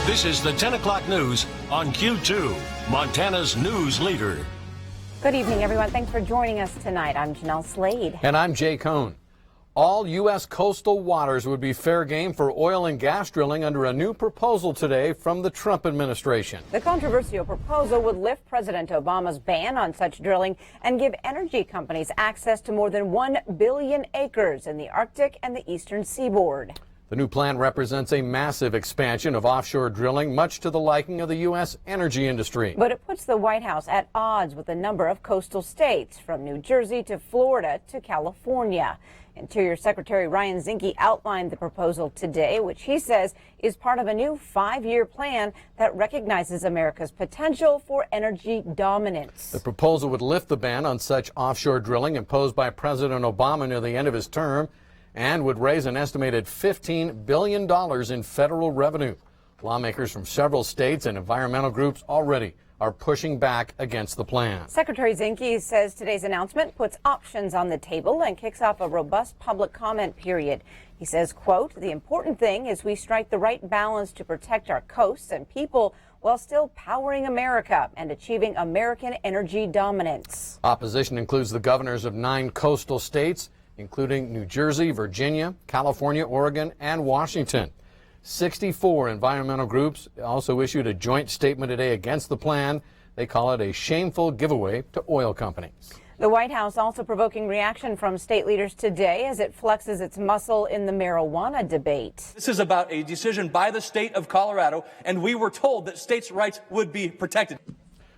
This is the 10 o'clock news on Q2, Montana's news leader. Good evening, everyone. Thanks for joining us tonight. I'm Jeanelle Slade. And I'm Jay Cohn. All U.S. coastal waters would be fair game for oil and gas drilling under a new proposal today from the Trump administration. The controversial proposal would lift President Obama's ban on such drilling and give energy companies access to more than 1 billion acres in the Arctic and the eastern seaboard. The new plan represents a massive expansion of offshore drilling, much to the liking of the U.S. energy industry. But it puts the White House at odds with a number of coastal states, from New Jersey to Florida to California. Interior Secretary Ryan Zinke outlined the proposal today, which he says is part of a new 5-year plan that recognizes America's potential for energy dominance. The proposal would lift the ban on such offshore drilling imposed by President Obama near the end of his term, and would raise an estimated $15 billion in federal revenue. Lawmakers from several states and environmental groups already are pushing back against the plan. Secretary Zinke says today's announcement puts options on the table and kicks off a robust public comment period. He says, quote, "The important thing is we strike the right balance to protect our coasts and people while still powering America and achieving American energy dominance." Opposition includes the governors of 9 coastal states, including New Jersey, Virginia, California, Oregon, and Washington. 64 environmental groups also issued a joint statement today against the plan. They call it a shameful giveaway to oil companies. The White House also provoking reaction from state leaders today as it flexes its muscle in the marijuana debate. This is about a decision by the state of Colorado, and we were told that states' rights would be protected.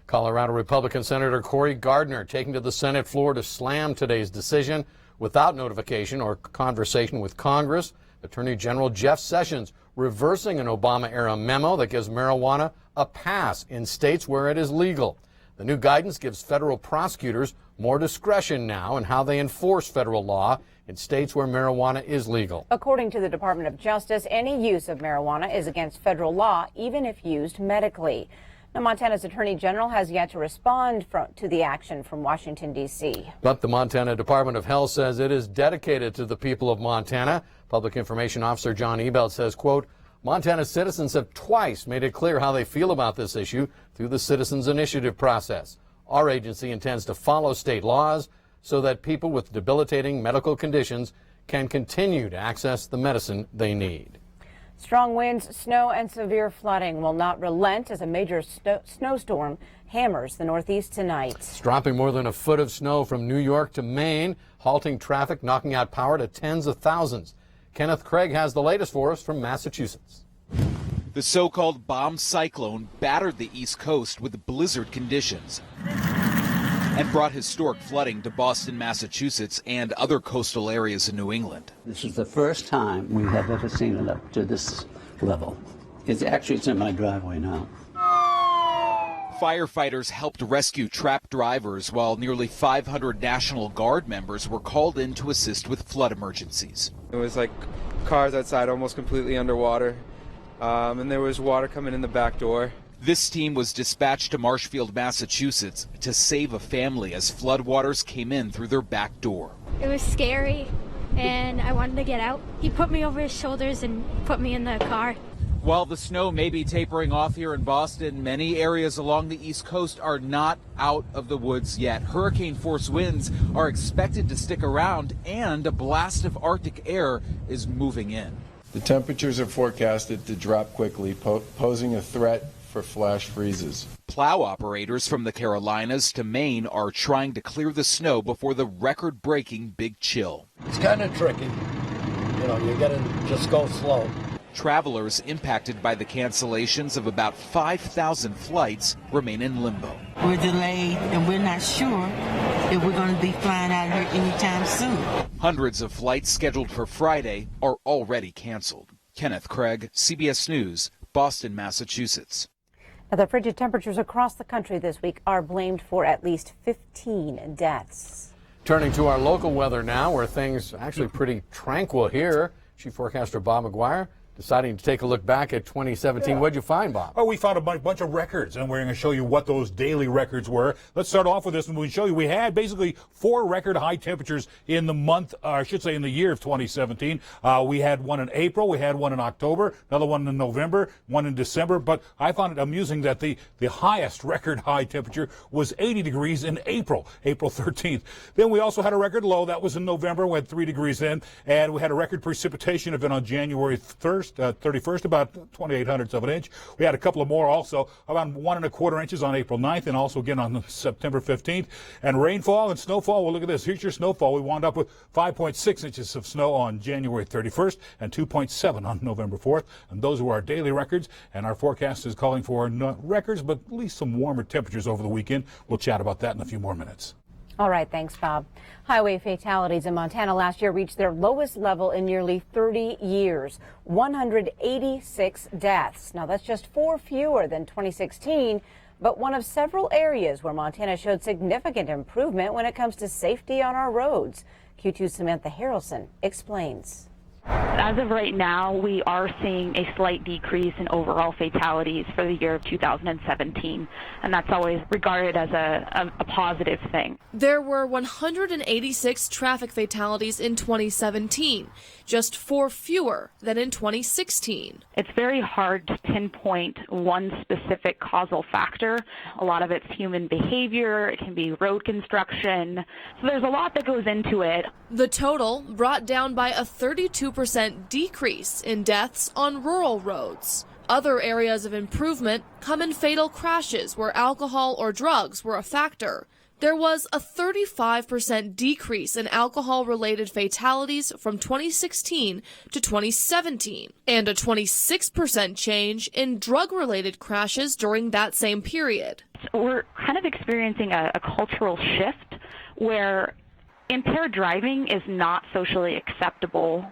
Colorado Republican Senator Cory Gardner taking to the Senate floor to slam today's decision without notification or conversation with Congress. Attorney General Jeff Sessions reversing an Obama-era memo that gives marijuana a pass in states where it is legal. The new guidance gives federal prosecutors more discretion now in how they enforce federal law in states where marijuana is legal. According to the Department of Justice, any use of marijuana is against federal law, even if used medically. Now, Montana's Attorney General has yet to respond to the action from Washington, D.C. But the Montana Department of Health says it is dedicated to the people of Montana. Public Information Officer John Ebelt says, quote, "Montana citizens have twice made it clear how they feel about this issue through the Citizens Initiative process. Our agency intends to follow state laws so that people with debilitating medical conditions can continue to access the medicine they need." Strong winds, snow, and severe flooding will not relent as a major snowstorm hammers the Northeast tonight. It's dropping more than a foot of snow from New York to Maine, halting traffic, knocking out power to tens of thousands. Kenneth Craig has the latest for us from Massachusetts. The so-called bomb cyclone battered the East Coast with blizzard conditions and brought historic flooding to Boston, Massachusetts, and other coastal areas in New England. This is the first time we have ever seen it up to this level. It's in my driveway now. Firefighters helped rescue trapped drivers while nearly 500 National Guard members were called in to assist with flood emergencies. It was like cars outside almost completely underwater, and there was water coming in the back door. This team was dispatched to Marshfield, Massachusetts to save a family as floodwaters came in through their back door. It was scary and I wanted to get out. He put me over his shoulders and put me in the car. While the snow may be tapering off here in Boston, many areas along the East Coast are not out of the woods yet. Hurricane-force winds are expected to stick around, and a blast of Arctic air is moving in. The temperatures are forecasted to drop quickly, posing a threat for flash freezes. Plow operators from the Carolinas to Maine are trying to clear the snow before the record-breaking big chill. It's kind of tricky. You know, you gotta just go slow. Travelers impacted by the cancellations of about 5,000 flights remain in limbo. We're delayed and we're not sure if we're going to be flying out here anytime soon. Hundreds of flights scheduled for Friday are already canceled. Kenneth Craig, CBS News, Boston, Massachusetts. Now, the frigid temperatures across the country this week are blamed for at least 15 deaths. Turning to our local weather now, where things are actually pretty tranquil here. Chief forecaster Bob McGuire deciding to take a look back at 2017. What'd you find, Bob? Oh, we found a bunch of records, and we're going to show you what those daily records were. Let's start off with this, and we'll show you we had basically 4 record high temperatures in the month, or I should say in the year of 2017. We had one in April, we had one in October, another one in November, one in December, but I found it amusing that the highest record high temperature was 80 degrees in April 13th. Then we also had a record low, that was in November, we had 3 degrees then, and we had a record precipitation event on January 31st, about 0.28 of an inch. We had a couple of more also, around 1 1/4 inches on April 9th, and also again on September 15th. And rainfall and snowfall, well, look at this. Here's your snowfall. We wound up with 5.6 inches of snow on January 31st and 2.7 on November 4th. And those were our daily records. And our forecast is calling for not records, but at least some warmer temperatures over the weekend. We'll chat about that in a few more minutes. All right, thanks, Bob. Highway fatalities in Montana last year reached their lowest level in nearly 30 years, 186 deaths. Now, that's just 4 fewer than 2016, but one of several areas where Montana showed significant improvement when it comes to safety on our roads. Q2's Samantha Harrelson explains. As of right now, we are seeing a slight decrease in overall fatalities for the year of 2017, and that's always regarded as a positive thing. There were 186 traffic fatalities in 2017, just 4 fewer than in 2016. It's very hard to pinpoint one specific causal factor. A lot of it's human behavior, it can be road construction, so there's a lot that goes into it. The total brought down by a 32% decrease in deaths on rural roads. Other areas of improvement come in fatal crashes where alcohol or drugs were a factor. There was a 35% decrease in alcohol-related fatalities from 2016 to 2017, and a 26% change in drug-related crashes during that same period. We're kind of experiencing a cultural shift where impaired driving is not socially acceptable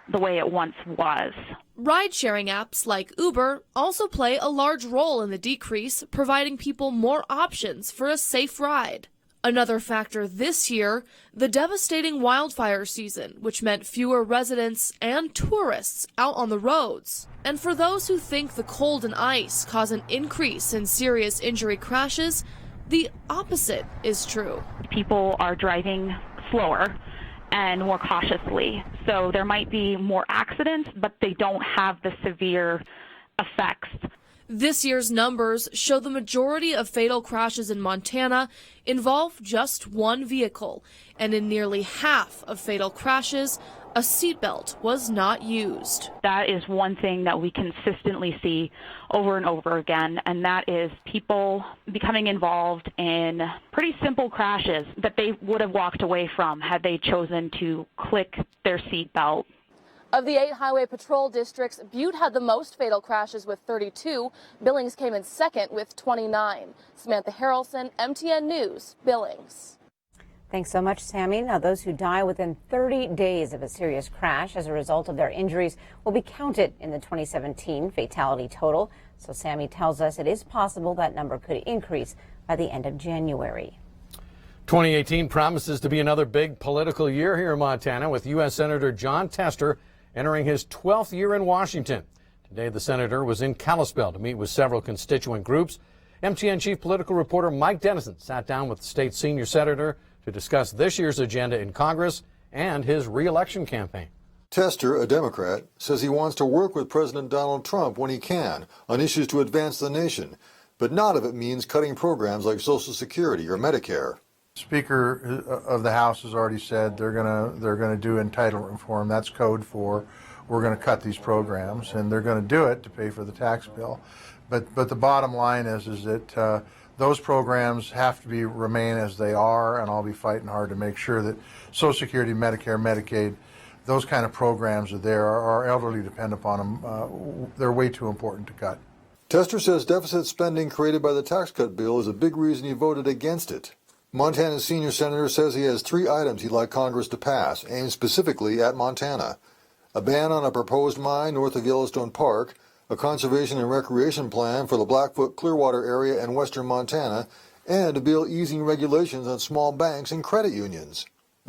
the way it once was. Ride-sharing apps like Uber also play a large role in the decrease, providing people more options for a safe ride. Another factor this year, the devastating wildfire season, which meant fewer residents and tourists out on the roads. And for those who think the cold and ice cause an increase in serious injury crashes, the opposite is true. People are driving slower and more cautiously. So there might be more accidents, but they don't have the severe effects. This year's numbers show the majority of fatal crashes in Montana involve just one vehicle, and in nearly half of fatal crashes, a seatbelt was not used. That is one thing that we consistently see over and over again, and that is people becoming involved in pretty simple crashes that they would have walked away from had they chosen to click their seatbelt. Of the 8 highway patrol districts, Butte had the most fatal crashes with 32. Billings came in second with 29. Samantha Harrelson, MTN News, Billings. Thanks so much, Sammy. Now, those who die within 30 days of a serious crash as a result of their injuries will be counted in the 2017 fatality total. So Sammy tells us it is possible that number could increase by the end of January. 2018 promises to be another big political year here in Montana, with U.S. Senator Jon Tester entering his 12th year in Washington. Today, the senator was in Kalispell to meet with several constituent groups. MTN chief political reporter Mike Dennison sat down with the state's senior senator to discuss this year's agenda in Congress and his re-election campaign. Tester, a Democrat, says he wants to work with President Donald Trump when he can on issues to advance the nation, but none of it means cutting programs like Social Security or Medicare. Speaker of the House has already said they're gonna do entitlement reform. That's code for we're going to cut these programs, and they're going to do it to pay for the tax bill. But the bottom line is that those programs have to remain as they are, and I'll be fighting hard to make sure that Social Security, Medicare, Medicaid, those kind of programs are there. Our elderly depend upon them. They're way too important to cut. Tester says deficit spending created by the tax cut bill is a big reason he voted against it. Montana's senior senator says he has 3 items he'd like Congress to pass, aimed specifically at Montana: a ban on a proposed mine north of Yellowstone Park, a conservation and recreation plan for the Blackfoot Clearwater area in western Montana, and a bill easing regulations on small banks and credit unions.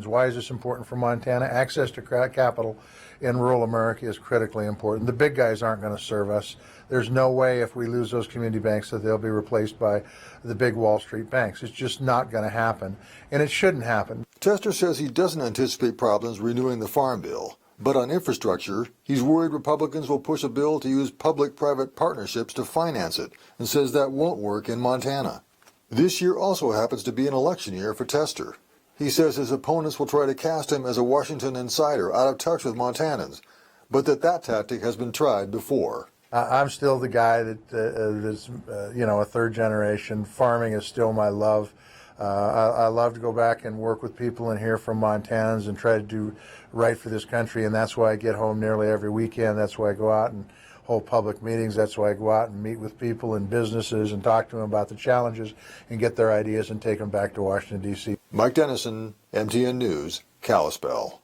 Why is this important for Montana? Access to capital in rural America is critically important. The big guys aren't going to serve us. There's no way if we lose those community banks that they'll be replaced by the big Wall Street banks. It's just not going to happen, and it shouldn't happen. Tester says he doesn't anticipate problems renewing the Farm Bill, but on infrastructure, he's worried Republicans will push a bill to use public-private partnerships to finance it, and says that won't work in Montana. This year also happens to be an election year for Tester. He says his opponents will try to cast him as a Washington insider out of touch with Montanans, but that tactic has been tried before. I'm still the guy that's a third generation. Farming is still my love. I love to go back and work with people and hear from Montanans and try to do right for this country, and that's why I get home nearly every weekend. That's why I go out and hold public meetings. That's why I go out and meet with people and businesses and talk to them about the challenges and get their ideas and take them back to Washington, D.C. Mike Dennison, MTN News, Kalispell.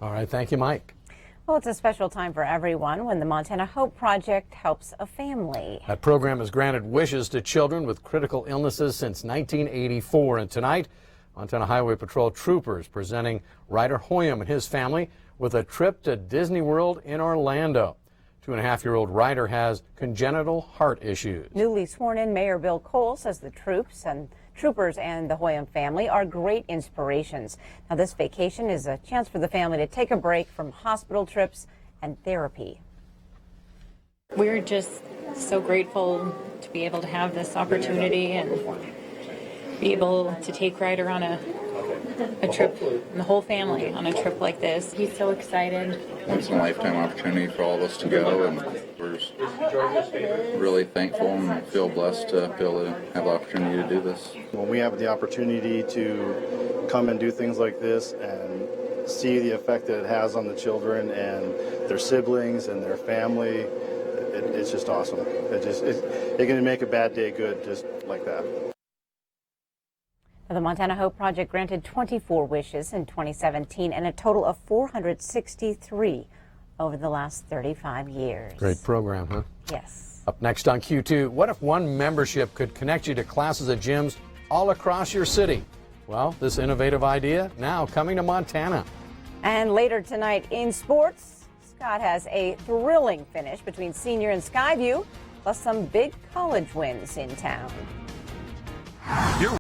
All right, thank you, Mike. Well, it's a special time for everyone when the Montana Hope Project helps a family. That program has granted wishes to children with critical illnesses since 1984. And tonight, Montana Highway Patrol troopers presenting Ryder Hoyam and his family with a trip to Disney World in Orlando. 2.5-year-old Ryder has congenital heart issues. Newly sworn-in Mayor Bill Cole says the troopers and the Hoyam family are great inspirations. Now, this vacation is a chance for the family to take a break from hospital trips and therapy. We're just so grateful to be able to have this opportunity and be able to take Ryder on a trip, and the whole family on a trip like this. He's so excited. Once in a lifetime opportunity for all of us to go, and we're really thankful and feel blessed to be able to have the opportunity to do this. When we have the opportunity to come and do things like this and see the effect that it has on the children and their siblings and their family, it's just awesome. It can make a bad day good just like that. The Montana Hope Project granted 24 wishes in 2017 and a total of 463 over the last 35 years. Great program, huh? Yes. Up next on Q2, what if one membership could connect you to classes at gyms all across your city? Well, this innovative idea now coming to Montana. And later tonight in sports, Scott has a thrilling finish between Senior and Skyview, plus some big college wins in town.